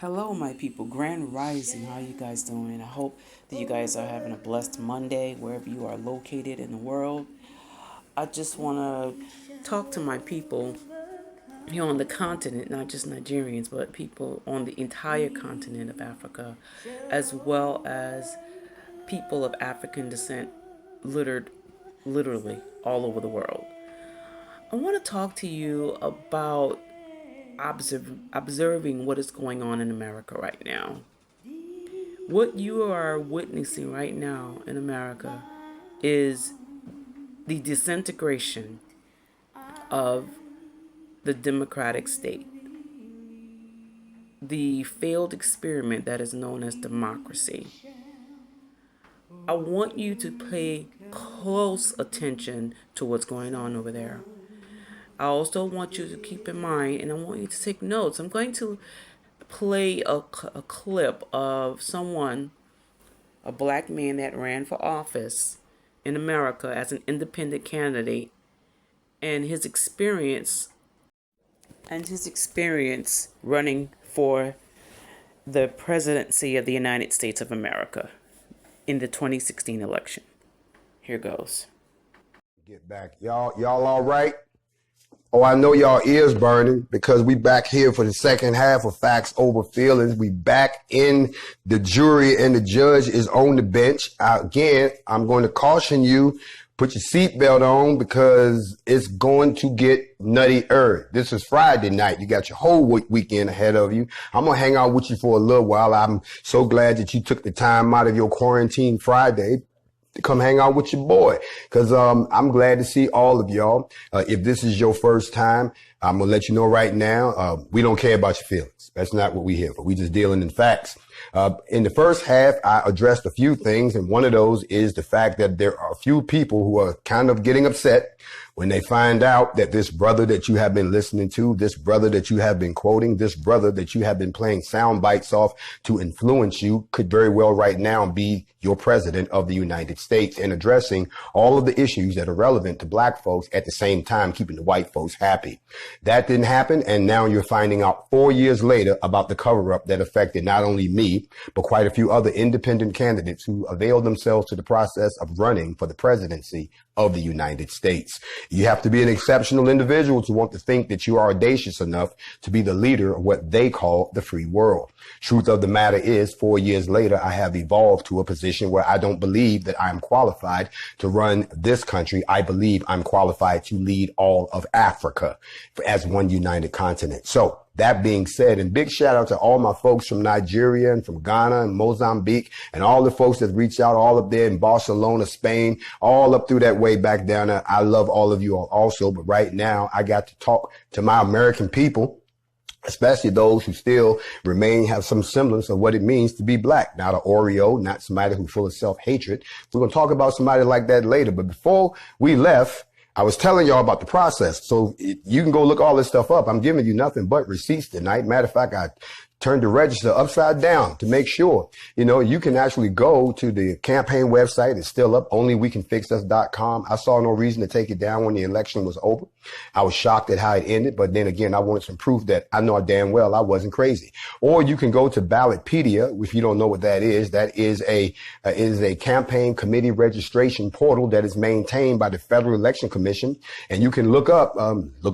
Hello, my people. Grand Rising. How you guys doing? I hope that you guys are having a blessed Monday wherever you are located in the world. I just want to talk to my people here on the continent, not just Nigerians, but people on the entire continent of Africa, as well as people of African descent littered literally all over the world. I want to talk to you about observing what is going on in America right now. What you are witnessing right now in America is the disintegration of the democratic state, the failed experiment that is known as democracy. I want you to pay close attention to what's going on over there. I also want you to keep in mind, and I want you to take notes. I'm going to play a clip of someone, a black man that ran for office in America as an independent candidate, and his experience running for the presidency of the United States of America in the 2016 election. Here goes. Get back. Y'all all right? Oh, I know y'all ears burning because we back here for the second half of Facts Over Feelings. We back in the jury and the judge is on the bench. Again, I'm going to caution you, put your seatbelt on because it's going to get nutty-er. This is Friday night. You got your whole weekend ahead of you. I'm going to hang out with you for a little while. I'm so glad that you took the time out of your quarantine Friday to come hang out with your boy. Cause, I'm glad to see all of y'all. If this is your first time, I'm gonna let you know right now, we don't care about your feelings. That's not what we here for. We just dealing in facts. In the first half, I addressed a few things, and one of those is the fact that there are a few people who are kind of getting upset when they find out that this brother that you have been listening to, this brother that you have been quoting, this brother that you have been playing sound bites off to influence you could very well right now be your president of the United States and addressing all of the issues that are relevant to black folks at the same time, keeping the white folks happy. That didn't happen. And now you're finding out 4 years later about the cover up that affected not only me, but quite a few other independent candidates who availed themselves to the process of running for the presidency of the United States. You have to be an exceptional individual to want to think that you are audacious enough to be the leader of what they call the free world. Truth of the matter is, 4 years later, I have evolved to a position where I don't believe that I'm qualified to run this country. I believe I'm qualified to lead all of Africa as one united continent. So that being said, and big shout out to all my folks from Nigeria and from Ghana and Mozambique and all the folks that reached out all up there in Barcelona, Spain, all up through that way back down there. I love all of you all also. But right now I got to talk to my American people, especially those who still have some semblance of what it means to be black. Not an Oreo, not somebody who's full of self-hatred. We're going to talk about somebody like that later. But before we left, I was telling y'all about the process. So you can go look all this stuff up. I'm giving you nothing but receipts tonight. Matter of fact, I turned the register upside down to make sure, you can actually go to the campaign website. It's still up, onlywecanfixus.com. I saw no reason to take it down when the election was over. I was shocked at how it ended, but then again, I wanted some proof that I know damn well I wasn't crazy. Or you can go to Ballotpedia, if you don't know what that is. That is a campaign committee registration portal that is maintained by the Federal Election Commission. And you can look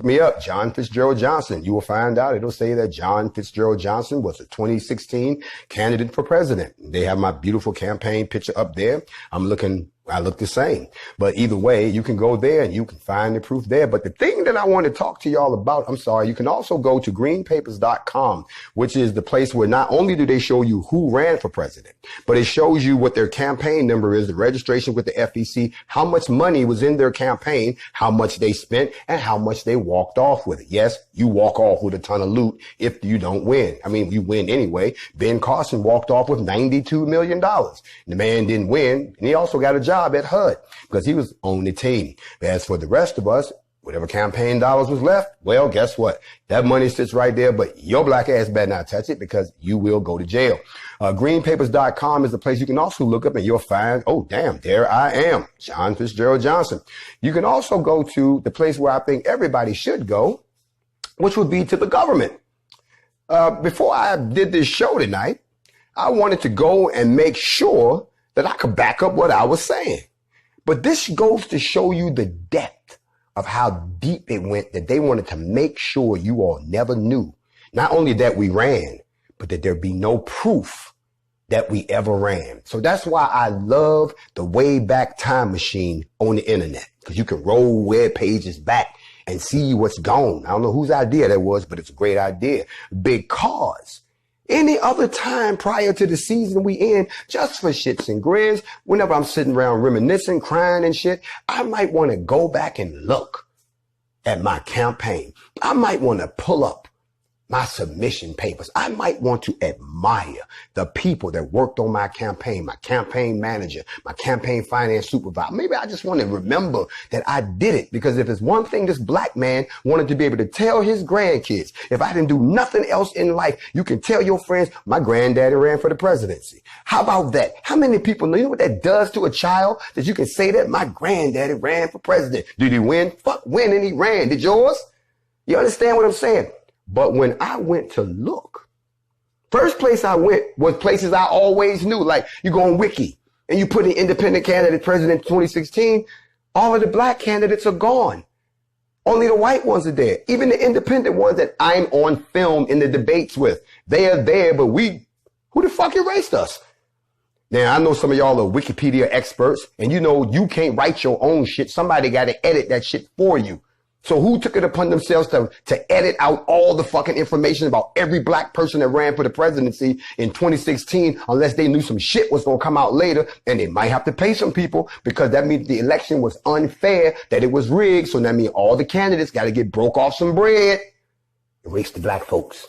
me up, John Fitzgerald Johnson. You will find out it'll say that John Fitzgerald Johnson was a 2016 candidate for president. They have my beautiful campaign picture up there. I look the same. But either way, you can go there and you can find the proof there. But the thing that I want to talk to y'all about, you can also go to greenpapers.com, which is the place where not only do they show you who ran for president, but it shows you what their campaign number is, the registration with the FEC, how much money was in their campaign, how much they spent, and how much they walked off with it. Yes, you walk off with a ton of loot if you don't win. I mean, you win anyway. Ben Carson walked off with $92 million. The man didn't win, and he also got a job at HUD because he was on the team. But as for the rest of us, whatever campaign dollars was left, well, guess what? That money sits right there, but your black ass better not touch it because you will go to jail. Greenpapers.com is the place you can also look up and you'll find, oh, damn, there I am, John Fitzgerald Johnson. You can also go to the place where I think everybody should go, which would be to the government. Before I did this show tonight, I wanted to go and make sure that I could back up what I was saying. But this goes to show you the depth of how deep it went, that they wanted to make sure you all never knew, not only that we ran, but that there'd be no proof that we ever ran. So that's why I love the Wayback Time Machine on the internet, because you can roll web pages back and see what's gone. I don't know whose idea that was, but it's a great idea. Because any other time prior to the season we in, just for shits and grins, whenever I'm sitting around reminiscing, crying and shit, I might want to go back and look at my campaign. I might want to pull up my submission papers. I might want to admire the people that worked on my campaign manager, my campaign finance supervisor. Maybe I just want to remember that I did it, because if it's one thing this black man wanted to be able to tell his grandkids, if I didn't do nothing else in life, you can tell your friends, my granddaddy ran for the presidency. How about that? How many people know, you know what that does to a child, that you can say that my granddaddy ran for president? Did he win? Fuck winning, he ran. Did yours? You understand what I'm saying? But when I went to look, first place I went was places I always knew. Like, you go on Wiki and you put in independent candidate president 2016, all of the black candidates are gone. Only the white ones are there. Even the independent ones that I'm on film in the debates with, they are there, but who the fuck erased us? Now, I know some of y'all are Wikipedia experts, and you know you can't write your own shit. Somebody got to edit that shit for you. So who took it upon themselves to edit out all the fucking information about every black person that ran for the presidency in 2016, unless they knew some shit was going to come out later, and they might have to pay some people, because that means the election was unfair, that it was rigged. So that means all the candidates got to get broke off some bread. Erase the black folks.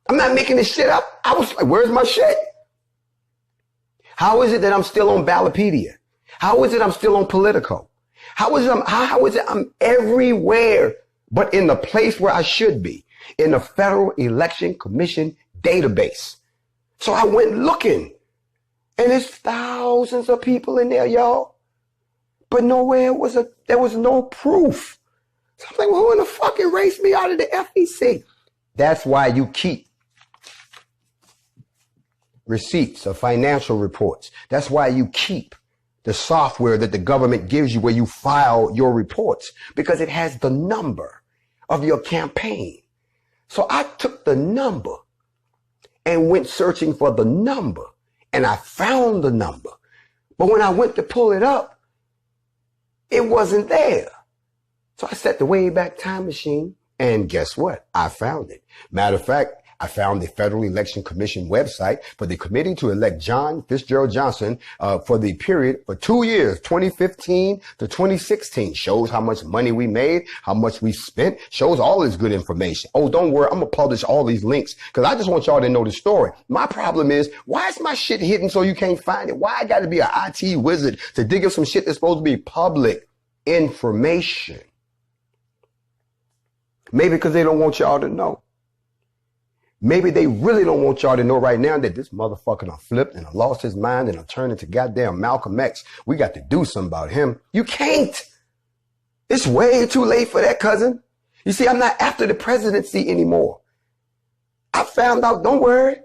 I'm not making this shit up. I was like, where's my shit? How is it that I'm still on Ballotpedia? How is it I'm still on Politico? How is it I'm everywhere but in the place where I should be, in the Federal Election Commission database? So I went looking, and there's thousands of people in there, y'all. But nowhere there was no proof. So I'm like, well, who in the fuck erased me out of the FEC? That's why you keep receipts of financial reports. That's why you keep the software that the government gives you where you file your reports, because it has the number of your campaign. So I took the number and went searching for the number, and I found the number. But when I went to pull it up, it wasn't there. So I set the Wayback Time Machine, and guess what? I found it. Matter of fact, I found the Federal Election Commission website for the committee to elect John Fitzgerald Johnson for the period for 2 years, 2015 to 2016. Shows how much money we made, how much we spent, shows all this good information. Oh, don't worry, I'm going to publish all these links because I just want y'all to know the story. My problem is, why is my shit hidden so you can't find it? Why I got to be an IT wizard to dig up some shit that's supposed to be public information? Maybe because they don't want y'all to know. Maybe they really don't want y'all to know right now that this motherfucker done flipped and done lost his mind and done turned into goddamn Malcolm X. We got to do something about him. You can't. It's way too late for that, cousin. You see, I'm not after the presidency anymore. I found out, don't worry.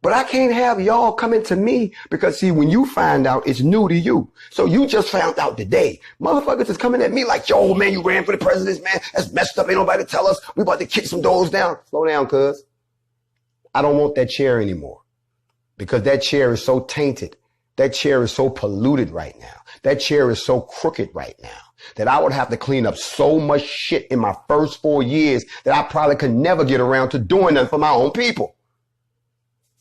But I can't have y'all coming to me because, see, when you find out, it's new to you. So you just found out today. Motherfuckers is coming at me like, yo, man, you ran for the president, man. That's messed up. Ain't nobody tell us. We about to kick some doors down. Slow down, cuz. I don't want that chair anymore because that chair is so tainted. That chair is so polluted right now. That chair is so crooked right now that I would have to clean up so much shit in my first 4 years that I probably could never get around to doing nothing for my own people.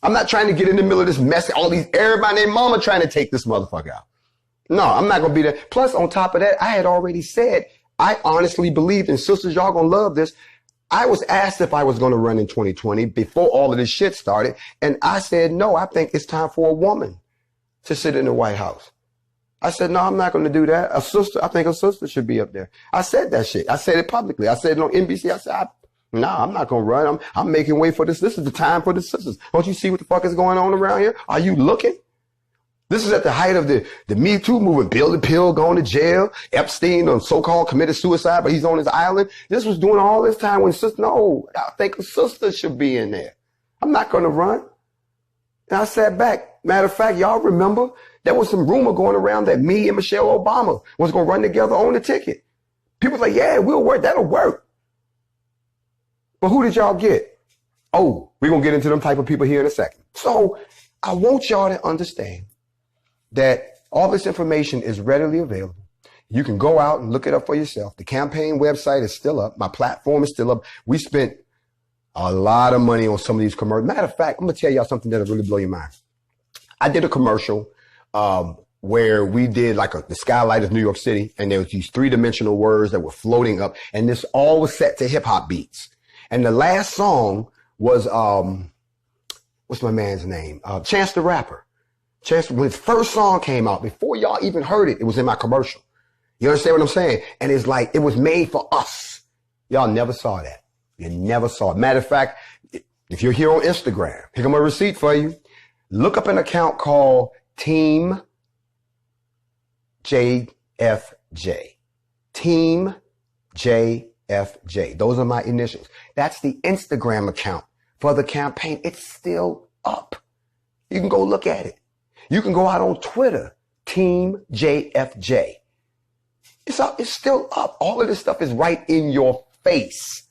I'm not trying to get in the middle of this mess. Everybody and mama trying to take this motherfucker out. No, I'm not going to be there. Plus, on top of that, I had already said, I honestly believed, and sisters, y'all going to love this. I was asked if I was going to run in 2020 before all of this shit started. And I said, no, I think it's time for a woman to sit in the White House. I said, no, I'm not going to do that. I think a sister should be up there. I said that shit. I said it publicly. I said it on NBC. I said, I'm not going to run. I'm making way for this. This is the time for the sisters. Don't you see what the fuck is going on around here? Are you looking? This is at the height of the Me Too movement. Bill the Pill going to jail. Epstein, so-called, committed suicide, but he's on his island. This was doing all this time when sister, no, I think a sister should be in there. I'm not going to run. And I sat back. Matter of fact, y'all remember there was some rumor going around that me and Michelle Obama was going to run together on the ticket. People like, yeah, we'll work. That'll work. But who did y'all get? Oh, we're going to get into them type of people here in a second. So I want y'all to understand that all this information is readily available. You can go out and look it up for yourself. The campaign website is still up. My platform is still up. We spent a lot of money on some of these commercials. Matter of fact, I'm going to tell y'all something that'll really blow your mind. I did a commercial where we did like the skylight of New York City, and there was these three-dimensional words that were floating up, and this all was set to hip-hop beats. And the last song was, what's my man's name? Chance the Rapper. Chance, when his first song came out, before y'all even heard it, it was in my commercial. You understand what I'm saying? And it's like, it was made for us. Y'all never saw that. You never saw it. Matter of fact, if you're here on Instagram, here come a receipt for you. Look up an account called Team JFJ. Team JFJ. Those are my initials. That's the Instagram account for the campaign. It's still up. You can go look at it. You can go out on Twitter, Team JFJ. It's up. It's still up. All of this stuff is right in your face.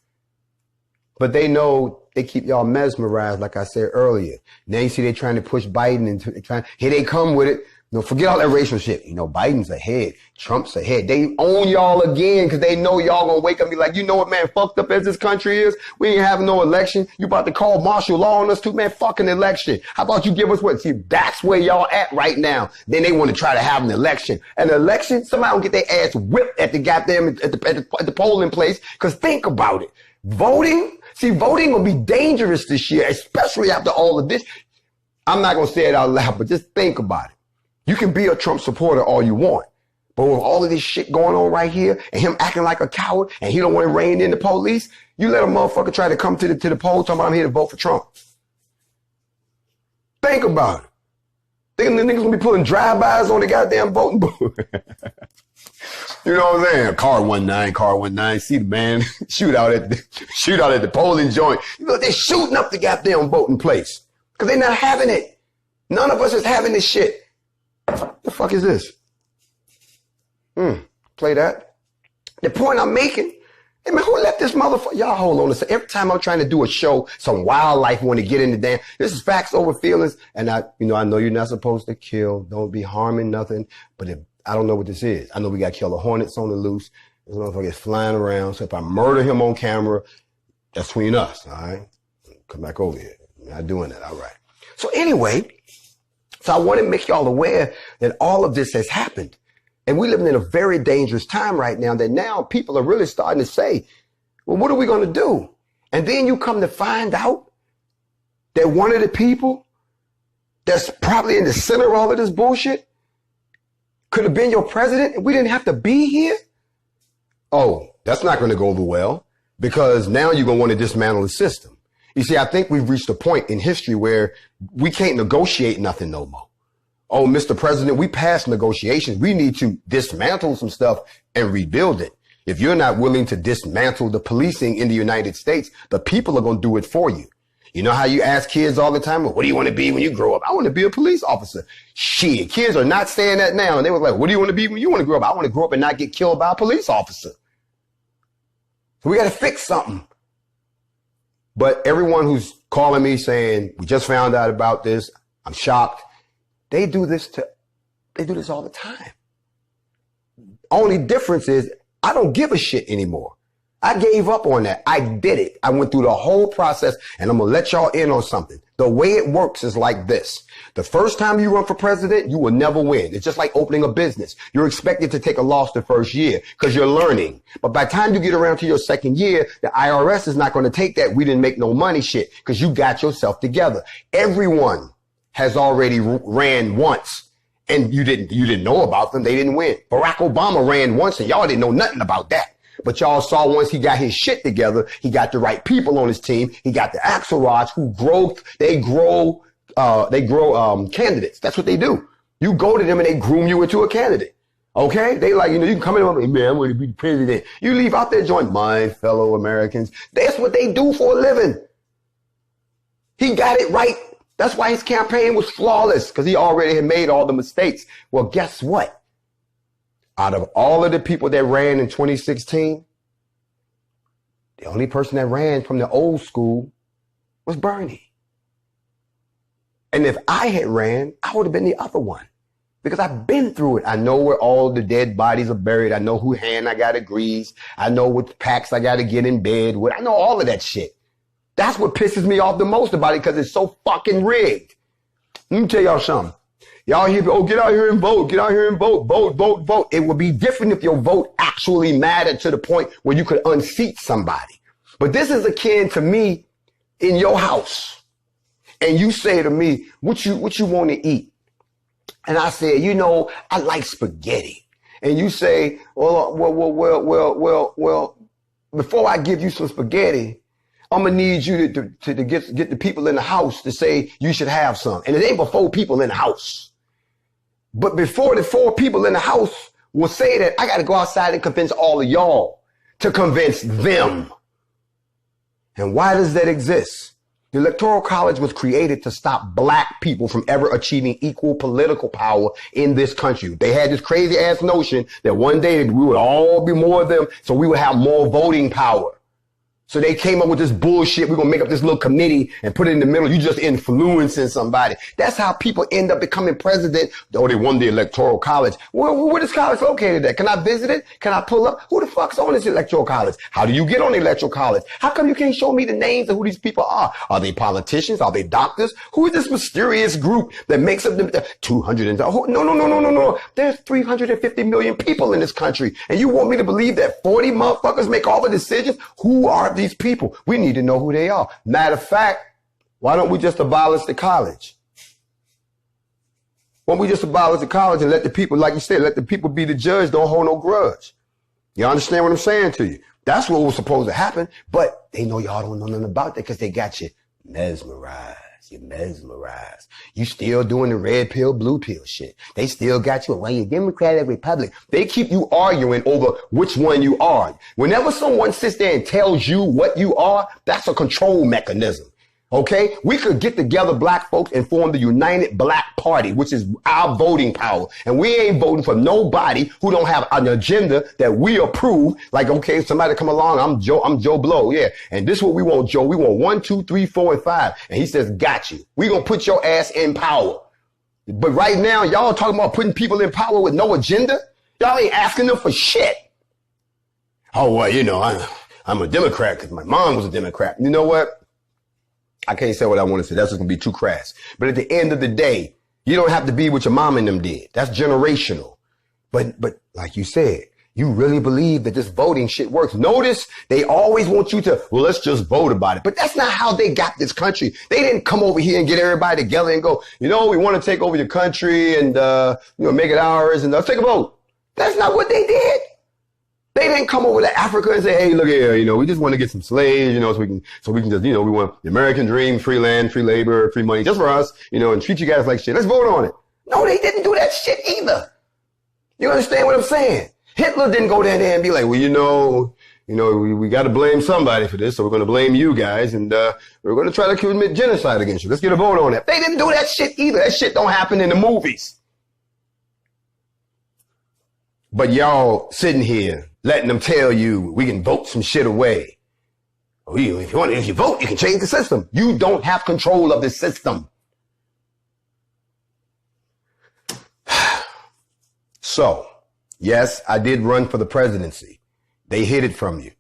But they know they keep y'all mesmerized, like I said earlier. Now you see they're trying to push Biden into here they come with it. No, forget all that racial shit. You know, Biden's ahead. Trump's ahead. They own y'all again because they know y'all gonna wake up and be like, you know what, man, fucked up as this country is, we ain't having no election. You about to call martial law on us too, man, fucking election. How about you give us what? See, that's where y'all at right now. Then they want to try to have an election. An election, somebody will get their ass whipped at the goddamn, at the polling place. Because think about it. Voting will be dangerous this year, especially after all of this. I'm not going to say it out loud, but just think about it. You can be a Trump supporter all you want, but with all of this shit going on right here and him acting like a coward and he don't want to rein in the police, you let a motherfucker try to come to the poll talking about I'm here to vote for Trump. Think about it. Thinking the niggas gonna be pulling drive-bys on the goddamn voting booth. You know what I'm saying? Car 19, see the man shoot out at the polling joint. You know, they're shooting up the goddamn voting place because they're not having it. None of us is having this shit. The fuck is this? Play that. The point I'm making, hey man, who let this motherfucker? Y'all hold on a second. Every time I'm trying to do a show, some wildlife want to get in the damn. This is facts over feelings, and I know you're not supposed to kill. Don't be harming nothing. But I don't know what this is. I know we got killer hornets on the loose. This motherfucker is flying around. So if I murder him on camera, that's between us. All right, come back over here. I'm not doing that. All right. So anyway. So I want to make y'all aware that all of this has happened. And we're living in a very dangerous time right now that now people are really starting to say, well, what are we going to do? And then you come to find out that one of the people that's probably in the center of all of this bullshit could have been your president and we didn't have to be here. Oh, that's not going to go over well because now you're going to want to dismantle the system. You see, I think we've reached a point in history where we can't negotiate nothing no more. Oh, Mr. President, we passed negotiations. We need to dismantle some stuff and rebuild it. If you're not willing to dismantle the policing in the United States, the people are going to do it for you. You know how you ask kids all the time, what do you want to be when you grow up? I want to be a police officer. Shit, kids are not saying that now. And they were like, what do you want to be when you want to grow up? I want to grow up and not get killed by a police officer. So we got to fix something. But everyone who's calling me saying, we just found out about this, I'm shocked. They do this all the time. Only difference is I don't give a shit anymore. I gave up on that. I did it. I went through the whole process and I'm going to let y'all in on something. The way it works is like this. The first time you run for president, you will never win. It's just like opening a business. You're expected to take a loss the first year because you're learning. But by the time you get around to your second year, the IRS is not going to take that we didn't make no money shit because you got yourself together. Everyone has already ran once and you didn't know about them. They didn't win. Barack Obama ran once and y'all didn't know nothing about that. But y'all saw once he got his shit together, he got the right people on his team. He got the Axelrods who grow candidates. That's what they do. You go to them and they groom you into a candidate. Okay? They like, you can come in and say, man, I'm going to be president. You leave out there joint, my fellow Americans. That's what they do for a living. He got it right. That's why his campaign was flawless, because he already had made all the mistakes. Well, guess what? Out of all of the people that ran in 2016, the only person that ran from the old school was Bernie. And if I had ran, I would have been the other one, because I've been through it. I know where all the dead bodies are buried. I know who hand I got to grease. I know what packs I got to get in bed with. I know all of that shit. That's what pisses me off the most about it, because it's so fucking rigged. Let me tell y'all something. Y'all hear, oh, get out here and vote. Get out here and vote. Vote, vote, vote. It would be different if your vote actually mattered to the point where you could unseat somebody. But this is akin to me in your house. And you say to me, what you want to eat? And I said, I like spaghetti. And you say, well, before I give you some spaghetti, I'm going to need you to get the people in the house to say you should have some. And it ain't but 4 people in the house. But before the 4 people in the house will say that, I got to go outside and convince all of y'all to convince them. And why does that exist? The Electoral College was created to stop black people from ever achieving equal political power in this country. They had this crazy ass notion that one day we would all be more of them, so we would have more voting power. So they came up with this bullshit. We're going to make up this little committee and put it in the middle. You just influencing somebody. That's how people end up becoming president. Oh, they won the Electoral College. Where is college located at? Can I visit it? Can I pull up? Who the fuck's on this Electoral College? How do you get on the Electoral College? How come you can't show me the names of who these people are? Are they politicians? Are they doctors? Who is this mysterious group that makes up the 200 and no. There's 350 million people in this country. And you want me to believe that 40 motherfuckers make all the decisions? Who are these people? We need to know who they are. Matter of fact, why don't we just abolish the college? Why don't we just abolish the college and let the people, like you said, let the people be the judge, don't hold no grudge. You understand what I'm saying to you? That's what was supposed to happen, but they know y'all don't know nothing about that because they got you mesmerized. You're mesmerized. You still doing the red pill, blue pill shit. They still got you. Well, you're Democrat or Republican. They keep you arguing over which one you are. Whenever someone sits there and tells you what you are, that's a control mechanism. Okay? We could get together, black folks, and form the United Black Party, which is our voting power. And we ain't voting for nobody who don't have an agenda that we approve. Like, okay, somebody come along, I'm Joe Blow, yeah. And this is what we want, Joe. We want 1, 2, 3, 4, and 5. And he says, got you. We gonna put your ass in power. But right now, y'all talking about putting people in power with no agenda? Y'all ain't asking them for shit. Oh, well, I'm a Democrat because my mom was a Democrat. You know what? I can't say what I want to say. That's just going to be too crass. But at the end of the day, you don't have to be what your mom and them did. That's generational. But like you said, you really believe that this voting shit works. Notice they always want you to, well, let's just vote about it. But that's not how they got this country. They didn't come over here and get everybody together and go, we want to take over your country and, make it ours and let's take a vote. That's not what they did. They didn't come over to Africa and say, hey, look here, we just want to get some slaves, so we can just, we want the American dream, free land, free labor, free money, just for us, and treat you guys like shit. Let's vote on it. No, they didn't do that shit either. You understand what I'm saying? Hitler didn't go down there and be like, well, we got to blame somebody for this, so we're going to blame you guys, and we're going to try to commit genocide against you. Let's get a vote on it. They didn't do that shit either. That shit don't happen in the movies. But y'all sitting here letting them tell you we can vote some shit away. Oh, if you vote, you can change the system. You don't have control of the system. So, yes, I did run for the presidency. They hid it from you.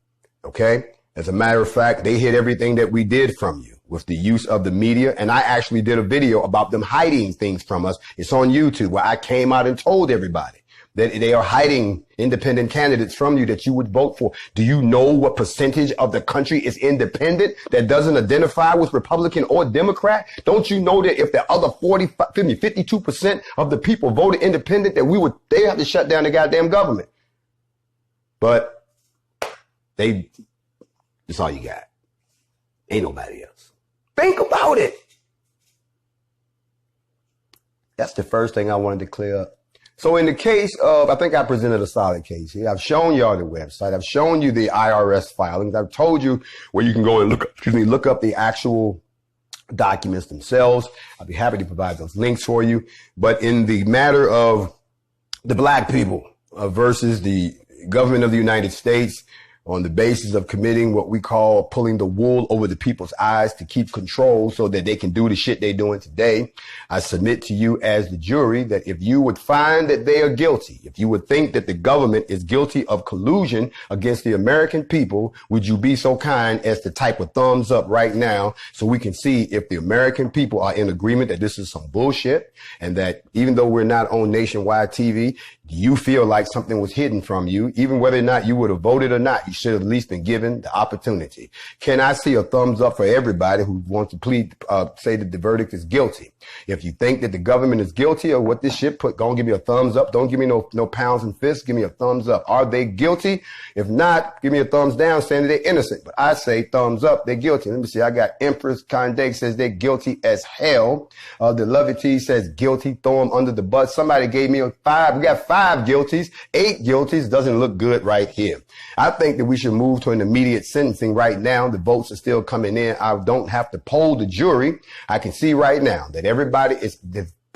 Okay? As a matter of fact, they hid everything that we did from you with the use of the media. And I actually did a video about them hiding things from us. It's on YouTube where I came out and told everybody that they are hiding independent candidates from you that you would vote for. Do you know what percentage of the country is independent that doesn't identify with Republican or Democrat? Don't you know that if the other 52% of the people voted independent, that they have to shut down the goddamn government? But that's all you got. Ain't nobody else. Think about it. That's the first thing I wanted to clear up. So in the case of, I think I presented a solid case here. I've shown y'all the website. I've shown you the IRS filings. I've told you where you can go and look up the actual documents themselves. I'll be happy to provide those links for you. But in the matter of the black people versus the government of the United States, on the basis of committing what we call pulling the wool over the people's eyes to keep control so that they can do the shit they're doing today, I submit to you as the jury that if you would find that they are guilty, if you would think that the government is guilty of collusion against the American people, would you be so kind as to type a thumbs up right now so we can see if the American people are in agreement that this is some bullshit, and that even though we're not on nationwide TV, you feel like something was hidden from you, even whether or not you would have voted or not, you should have at least been given the opportunity. Can I see a thumbs up for everybody who wants to say that the verdict is guilty? If you think that the government is guilty of what this shit put, go and give me a thumbs up. Don't give me no pounds and fists. Give me a thumbs up. Are they guilty? If not, give me a thumbs down saying that they're innocent. But I say thumbs up, they're guilty. Let me see. I got Empress Conde says they're guilty as hell. The Lovey says guilty. Throw them under the bus. Somebody gave me a 5. We got 5 guilties. 8 guilties. Doesn't look good right here. I think that we should move to an immediate sentencing right now. The votes are still coming in. I don't have to poll the jury. I can see right now that everybody is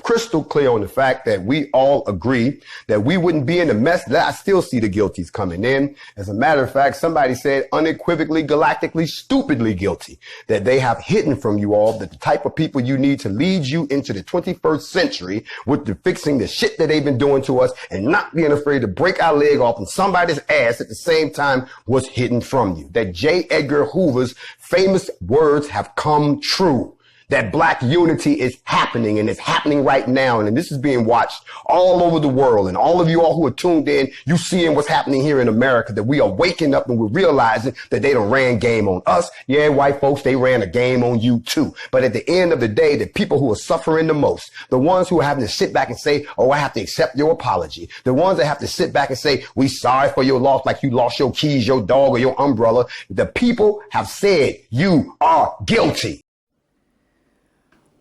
crystal clear on the fact that we all agree that we wouldn't be in the mess that I still see the guilties coming in. As a matter of fact, somebody said unequivocally, galactically, stupidly guilty, that they have hidden from you all that the type of people you need to lead you into the 21st century with the fixing the shit that they've been doing to us and not being afraid to break our leg off on somebody's ass at the same time was hidden from you. That J. Edgar Hoover's famous words have come true. That black unity is happening, and it's happening right now. And this is being watched all over the world. And all of you all who are tuned in, you seeing what's happening here in America, that we are waking up and we're realizing that they done ran game on us. Yeah, white folks, they ran a game on you too. But at the end of the day, the people who are suffering the most, the ones who are having to sit back and say, oh, I have to accept your apology. The ones that have to sit back and say, we sorry for your loss, like you lost your keys, your dog, or your umbrella. The people have said you are guilty.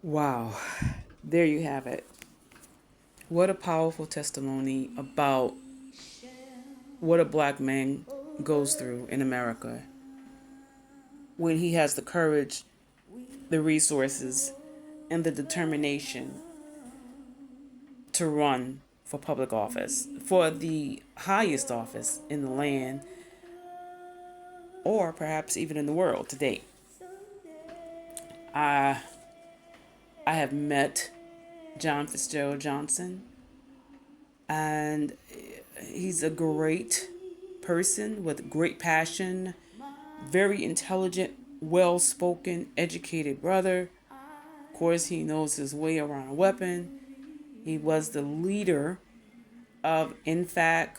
Wow, there you have it. What a powerful testimony about what a black man goes through in America when he has the courage, the resources, and the determination to run for public office, for the highest office in the land, or perhaps even in the world to date. I have met John Fitzgerald Johnson, and he's a great person with great passion, very intelligent, well-spoken, educated brother. Of course, he knows his way around a weapon. He was the leader of INFAC.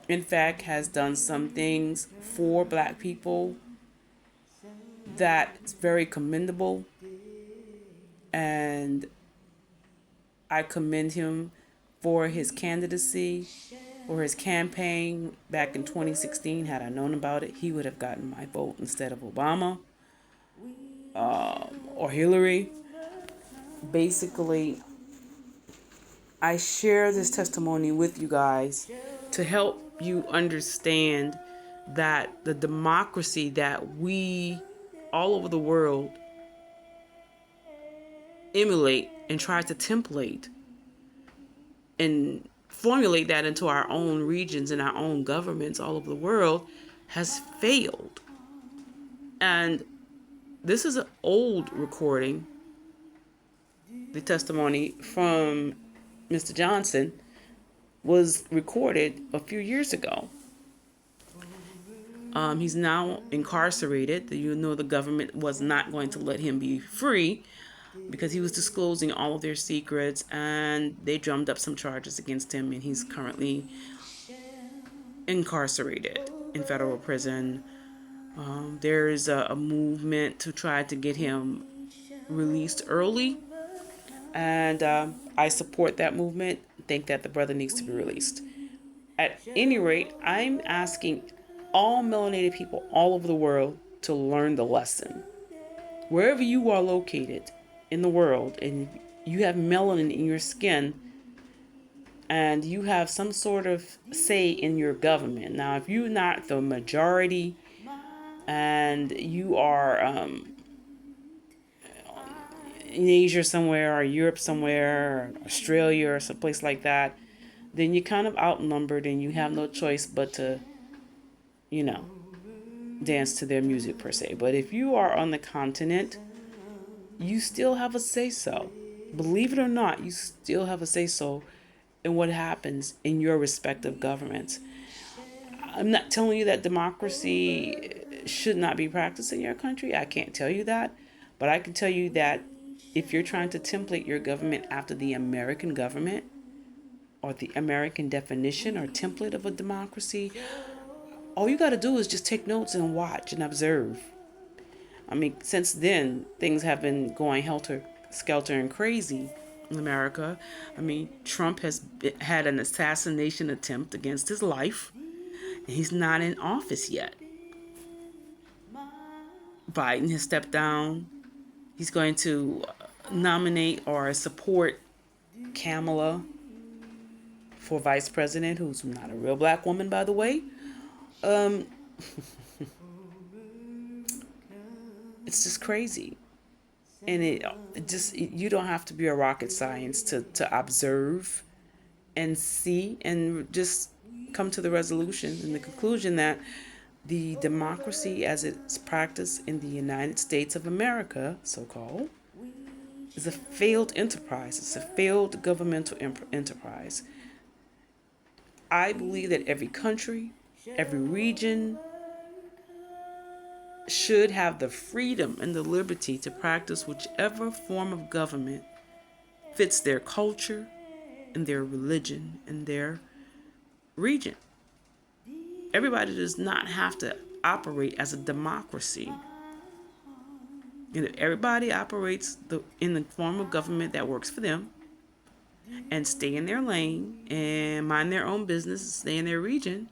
INFAC has done some things for black people that's very commendable, and I commend him for his candidacy, for his campaign back in 2016. Had I known about it, he would have gotten my vote instead of Obama or Hillary. Basically, I share this testimony with you guys to help you understand that the democracy that we all over the world emulate and try to template and formulate that into our own regions and our own governments all over the world has failed. And this is an old recording. The testimony from Mr. Johnson was recorded a few years ago. He's now incarcerated. You know, the government was not going to let him be free because he was disclosing all of their secrets, and they drummed up some charges against him, and he's currently incarcerated in federal prison. There is a movement to try to get him released early, and I support that movement. Think that the brother needs to be released. At any rate, I'm asking all melanated people all over the world to learn the lesson. Wherever you are located, in the world and you have melanin in your skin and you have some sort of say in your government. Now, if you're not the majority and you are in Asia somewhere or Europe somewhere or Australia or someplace like that, then you're kind of outnumbered and you have no choice but to, you know, dance to their music per se. But if you are on the continent, you still have a say so. Believe it or not, you still have a say so in what happens in your respective governments. I'm not telling you that democracy should not be practiced in your country. I can't tell you that. But I can tell you that if you're trying to template your government after the American government or the American definition or template of a democracy, all you got to do is just take notes and watch and observe. I mean, since then, things have been going helter skelter and crazy in America. I mean, Trump has had an assassination attempt against his life, and he's not in office yet. Biden has stepped down. He's going to nominate or support Kamala for vice president, who's not a real black woman, by the way. It's just crazy. And you don't have to be a rocket science to observe and see and just come to the resolution and the conclusion that the democracy as it's practiced in the United States of America, so-called, is a failed enterprise. It's a failed governmental enterprise. I believe that every country, every region should have the freedom and the liberty to practice whichever form of government fits their culture and their religion and their region. Everybody does not have to operate as a democracy. And if everybody operates in the form of government that works for them and stay in their lane and mind their own business and stay in their region,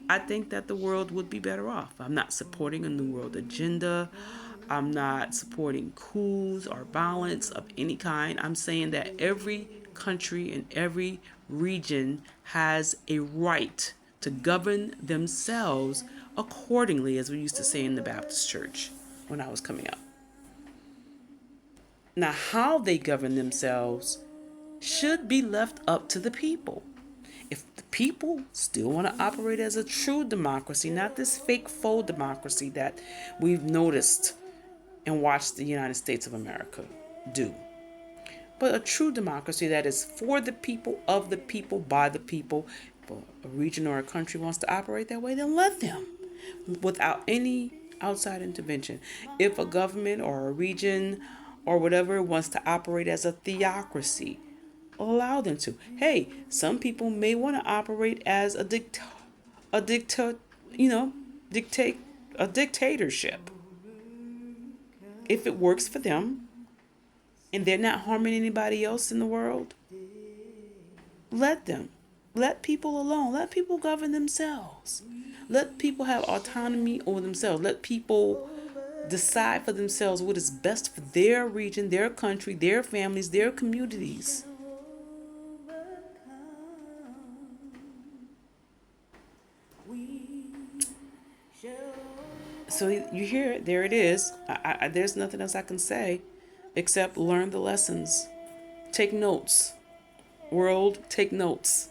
I think that the world would be better off. I'm not supporting a New World agenda. I'm not supporting coups or violence of any kind. I'm saying that every country and every region has a right to govern themselves accordingly, as we used to say in the Baptist church when I was coming up. Now, how they govern themselves should be left up to the people. If the people still want to operate as a true democracy, not this fake faux democracy that we've noticed and watched the United States of America do, but a true democracy that is for the people, of the people, by the people. If a region or a country wants to operate that way, then let them, without any outside intervention. If a government or a region or whatever wants to operate as a theocracy, allow them to. Hey, some people may want to operate as a dictatorship. If it works for them and they're not harming anybody else in the world, let them. Let people alone. Let people govern themselves. Let people have autonomy over themselves. Let people decide for themselves what is best for their region, their country, their families, their communities. So you hear it, there it is. There's nothing else I can say except learn the lessons. Take notes. World, take notes.